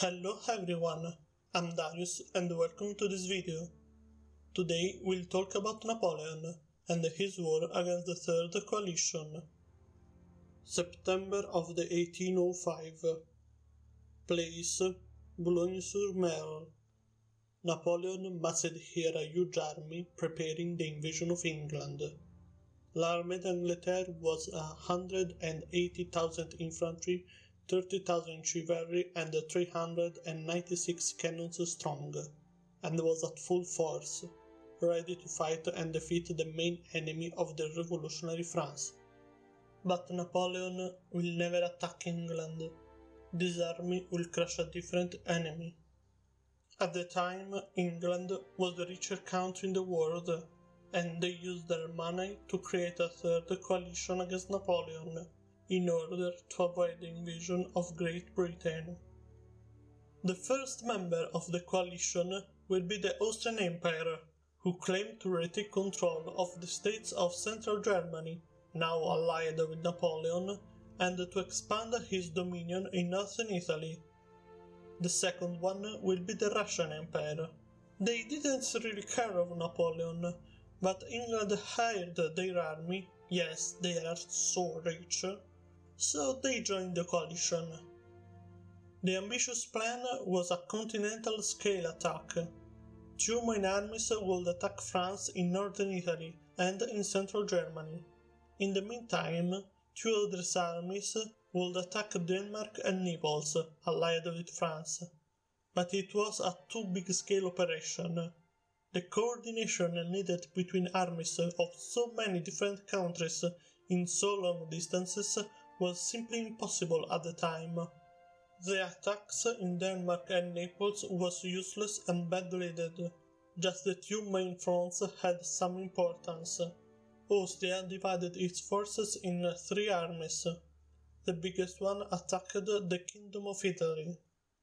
Hello everyone, I'm Darius and welcome to this video. Today we'll talk about Napoleon and his war against the Third Coalition. September of the 1805. Place Boulogne-sur-Mer. Napoleon massed here a huge army preparing the invasion of England. L'Armée d'Angleterre was 180,000 infantry, 30,000 chivalry and 396 cannons strong, and was at full force, ready to fight and defeat the main enemy of the revolutionary France. But Napoleon will never attack England. This army will crush a different enemy. At the time, England was the richer country in the world, and they used their money to create a third coalition against Napoleon, in order to avoid the invasion of Great Britain. The first member of the coalition will be the Austrian Empire, who claimed to retake control of the states of Central Germany, now allied with Napoleon, and to expand his dominion in northern Italy. The second one will be the Russian Empire. They didn't really care of Napoleon, but England hired their army, yes, they are so rich, so they joined the coalition. The ambitious plan was a continental scale attack. Two main armies would attack France in northern Italy and in central Germany. In the meantime, two other armies would attack Denmark and Naples, allied with France. But it was a too big scale operation. The coordination needed between armies of so many different countries in so long distances was simply impossible at the time. The attacks in Denmark and Naples was useless and badly led. Just the two main fronts had some importance. Austria divided its forces in three armies. The biggest one attacked the Kingdom of Italy.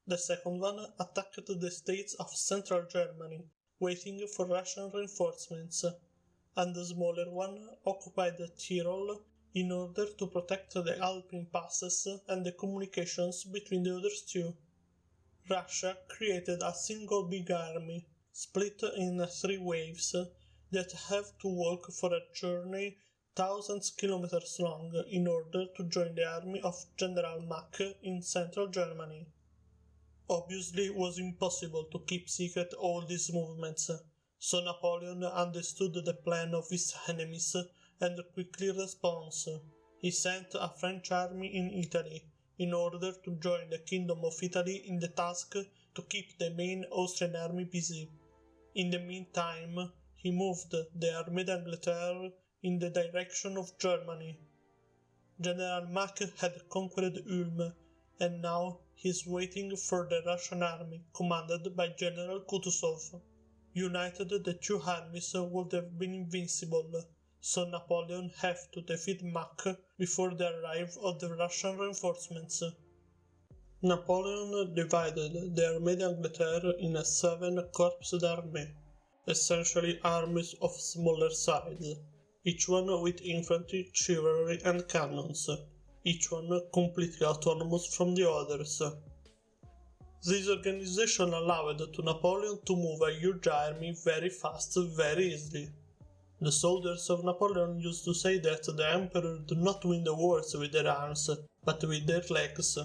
The second one attacked the states of Central Germany, waiting for Russian reinforcements, and the smaller one occupied Tyrol in order to protect the Alpine passes and the communications between the other two. Russia created a single big army, split in three waves, that have to walk for a journey thousands kilometers long in order to join the army of General Mack in central Germany. Obviously it was impossible to keep secret all these movements, so Napoleon understood the plan of his enemies and quickly responded. He sent a French army in Italy in order to join the Kingdom of Italy in the task to keep the main Austrian army busy. In the meantime, he moved the Armée d'Angleterre in the direction of Germany. General Mack had conquered Ulm, and now he is waiting for the Russian army commanded by General Kutuzov. United, the two armies would have been invincible, so Napoleon had to defeat Mack before the arrival of the Russian reinforcements. Napoleon divided the Armée d'Angleterre in 7 corps d'armée, essentially armies of smaller size, each one with infantry, chivalry and cannons, each one completely autonomous from the others. This organization allowed to Napoleon to move a huge army very fast, very easily. The soldiers of Napoleon used to say that the emperor did not win the wars with their arms, but with their legs.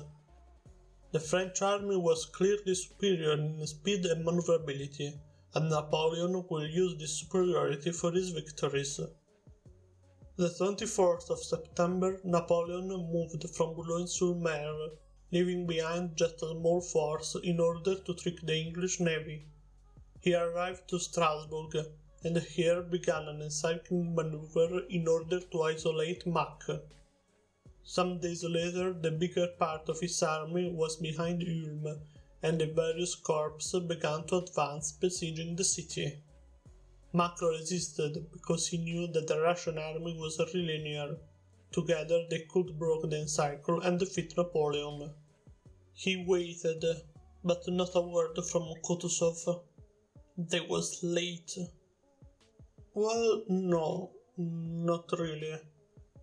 The French army was clearly superior in speed and maneuverability, and Napoleon will use this superiority for his victories. The 24th of September, Napoleon moved from Boulogne-sur-Mer, leaving behind just a small force in order to trick the English navy. He arrived to Strasbourg, and here began an encircling maneuver in order to isolate Mack. Some days later, the bigger part of his army was behind Ulm, and the various corps began to advance, besieging the city. Mack resisted because he knew that the Russian army was really near. Together they could break the encircle and defeat Napoleon. He waited, but not a word from Kutuzov. They was late. Well, no, not really.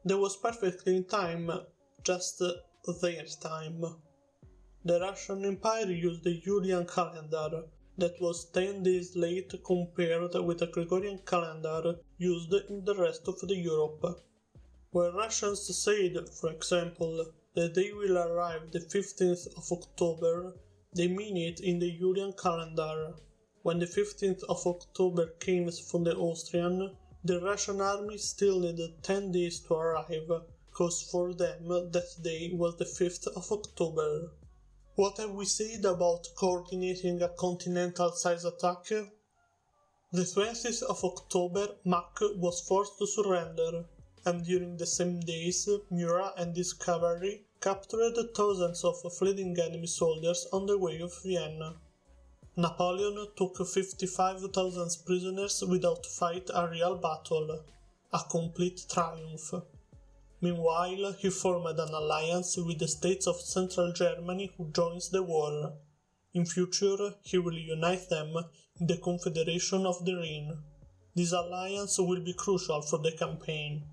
They was perfectly in time, just their time. The Russian Empire used the Julian calendar, that was 10 days late compared with the Gregorian calendar used in the rest of the Europe. When Russians said, for example, that they will arrive the 15th of October, they mean it in the Julian calendar. When the 15th of October came from the Austrian, the Russian army still needed 10 days to arrive, cause for them that day was the 5th of October. What have we said about coordinating a continental-size attack? The 20th of October, Mack was forced to surrender, and during the same days, Murat and his cavalry captured thousands of fleeing enemy soldiers on the way of Vienna. Napoleon took 55,000 prisoners without fight a real battle, a complete triumph. Meanwhile, he formed an alliance with the states of Central Germany who joins the war. In future, he will unite them in the Confederation of the Rhine. This alliance will be crucial for the campaign.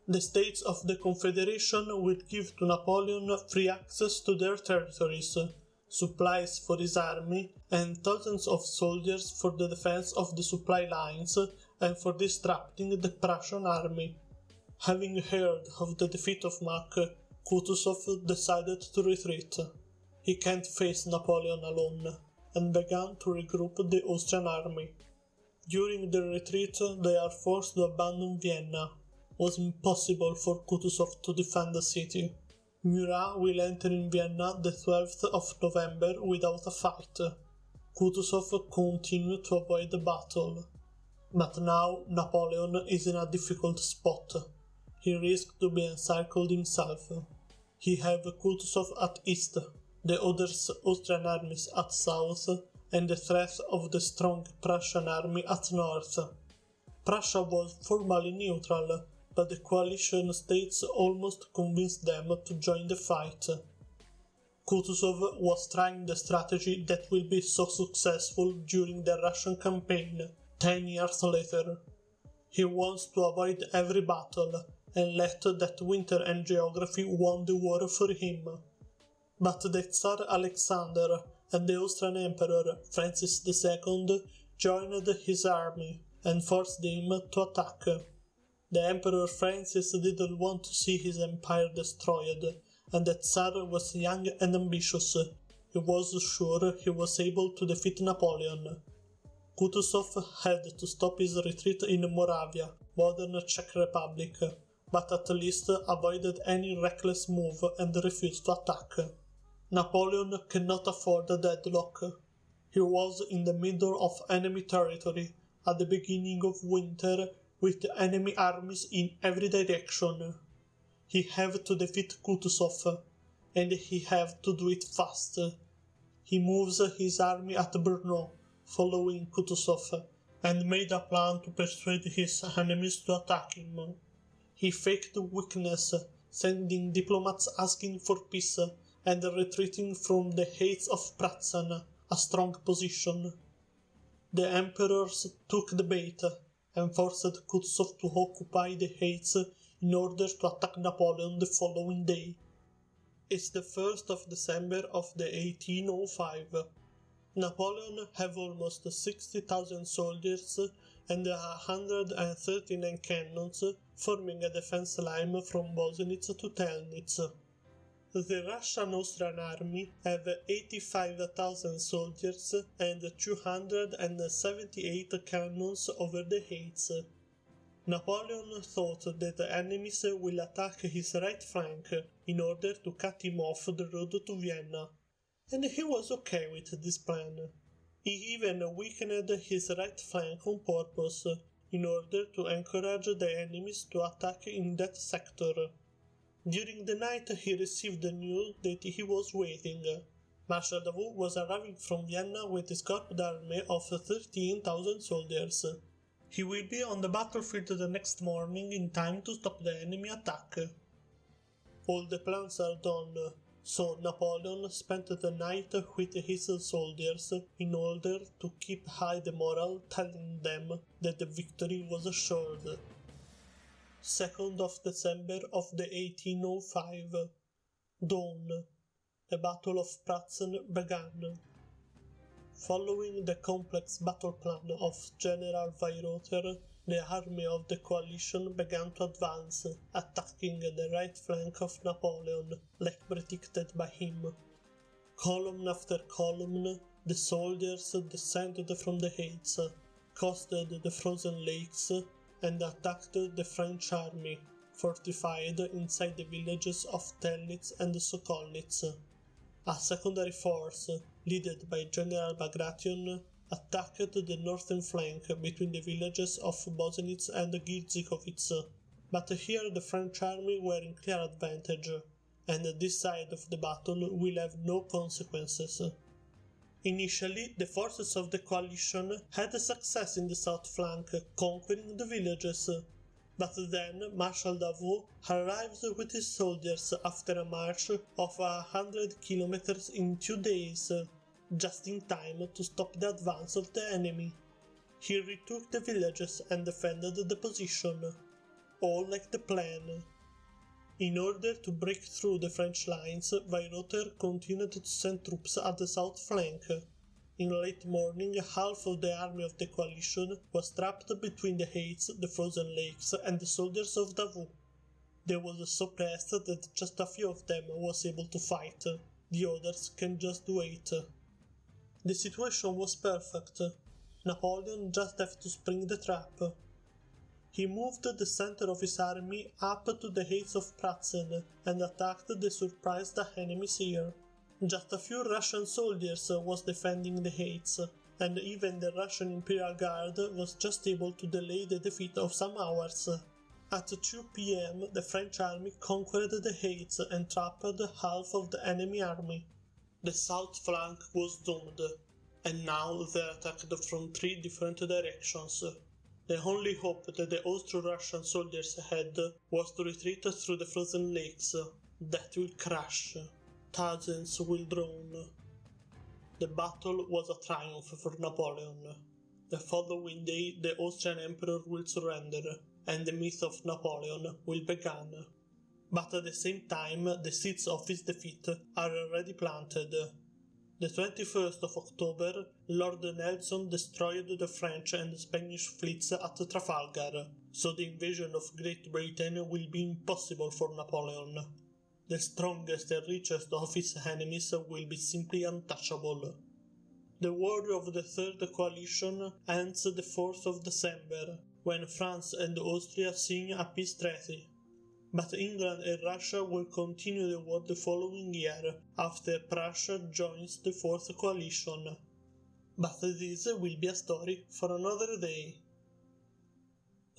The states of the Confederation will give to Napoleon free access to their territories, supplies for his army, and thousands of soldiers for the defense of the supply lines and for disrupting the Prussian army. Having heard of the defeat of Mack, Kutuzov decided to retreat. He can't face Napoleon alone, and began to regroup the Austrian army. During the retreat, they are forced to abandon Vienna. It was impossible for Kutuzov to defend the city. Murat will enter in Vienna the 12th of November without a fight. Kutuzov continued to avoid the battle. But now Napoleon is in a difficult spot. He risks to be encircled himself. He have Kutuzov at east, the other Austrian armies at south, and the threat of the strong Prussian army at north. Prussia was formally neutral, but the coalition states almost convinced them to join the fight. Kutuzov was trying the strategy that will be so successful during the Russian campaign 10 years later. He wants to avoid every battle and let that winter and geography won the war for him. But the Tsar Alexander and the Austrian Emperor Francis II joined his army and forced him to attack. The Emperor Francis didn't want to see his empire destroyed, and the Tsar was young and ambitious. He was sure he was able to defeat Napoleon. Kutuzov had to stop his retreat in Moravia, modern Czech Republic, but at least avoided any reckless move and refused to attack. Napoleon cannot afford a deadlock. He was in the middle of enemy territory, at the beginning of winter, with enemy armies in every direction. He have to defeat Kutuzov, and he have to do it fast. He moves his army at Brno, following Kutuzov, and made a plan to persuade his enemies to attack him. He faked weakness, sending diplomats asking for peace, and retreating from the heights of Pratzen, a strong position. The emperors took the bait, and forced Kutuzov to occupy the heights in order to attack Napoleon the following day. It's the 1st of December of the 1805. Napoleon have almost 60,000 soldiers and 139 cannons, forming a defense line from Bosnitz to Telnitz. The Russian-Austrian army have 85,000 soldiers and 278 cannons over the heights. Napoleon thought that the enemies will attack his right flank in order to cut him off the road to Vienna, and he was okay with this plan. He even weakened his right flank on purpose, in order to encourage the enemies to attack in that sector. During the night he received the news that he was waiting. Marshal Davout was arriving from Vienna with his corps army of 13,000 soldiers. He will be on the battlefield the next morning in time to stop the enemy attack. All the plans are done, so Napoleon spent the night with his soldiers in order to keep high the morale, telling them that the victory was assured. 2nd of December of the 1805. Dawn. the Battle of Pratzen began. Following the complex battle plan of General Weyrother, the army of the coalition began to advance, attacking the right flank of Napoleon, like predicted by him. Column after column, the soldiers descended from the heights, crossed the frozen lakes, and attacked the French army, fortified inside the villages of Telnitz and Sokolnitz. A secondary force, led by General Bagration, attacked the northern flank between the villages of Bosenitz and Girzikowitz, but here the French army were in clear advantage, and this side of the battle will have no consequences. Initially, the forces of the coalition had success in the south flank, conquering the villages, but then Marshal Davout arrives with his soldiers after a march of 100 kilometers in 2 days, just in time to stop the advance of the enemy. He retook the villages and defended the position, all like the plan. In order to break through the French lines, Weyrother continued to send troops at the south flank. In late morning, half of the army of the coalition was trapped between the heights, the frozen lakes, and the soldiers of Davout. They were so pressed that just a few of them was able to fight. The others can just wait. The situation was perfect. Napoleon just had to spring the trap. He moved the center of his army up to the heights of Pratzen and attacked the surprised enemies here. Just a few Russian soldiers was defending the heights, and even the Russian Imperial Guard was just able to delay the defeat of some hours. At 2 p.m. the French army conquered the heights and trapped half of the enemy army. The south flank was doomed, and now they attacked from 3 different directions. The only hope that the Austro-Russian soldiers had was to retreat through the frozen lakes. That will crash. Thousands will drown. The battle was a triumph for Napoleon. The following day the Austrian Emperor will surrender, and the myth of Napoleon will begin. But at the same time, the seeds of his defeat are already planted. The 21st of October, Lord Nelson destroyed the French and Spanish fleets at Trafalgar, so the invasion of Great Britain will be impossible for Napoleon. The strongest and richest of his enemies will be simply untouchable. The war of the Third Coalition ends the 4th of December, when France and Austria sign a peace treaty. But England and Russia will continue the war the following year, after Prussia joins the Fourth Coalition. But this will be a story for another day.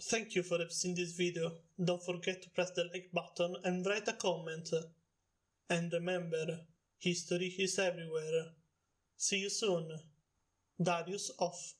Thank you for having seen this video. Don't forget to press the like button and write a comment. And remember, history is everywhere. See you soon. Darius off.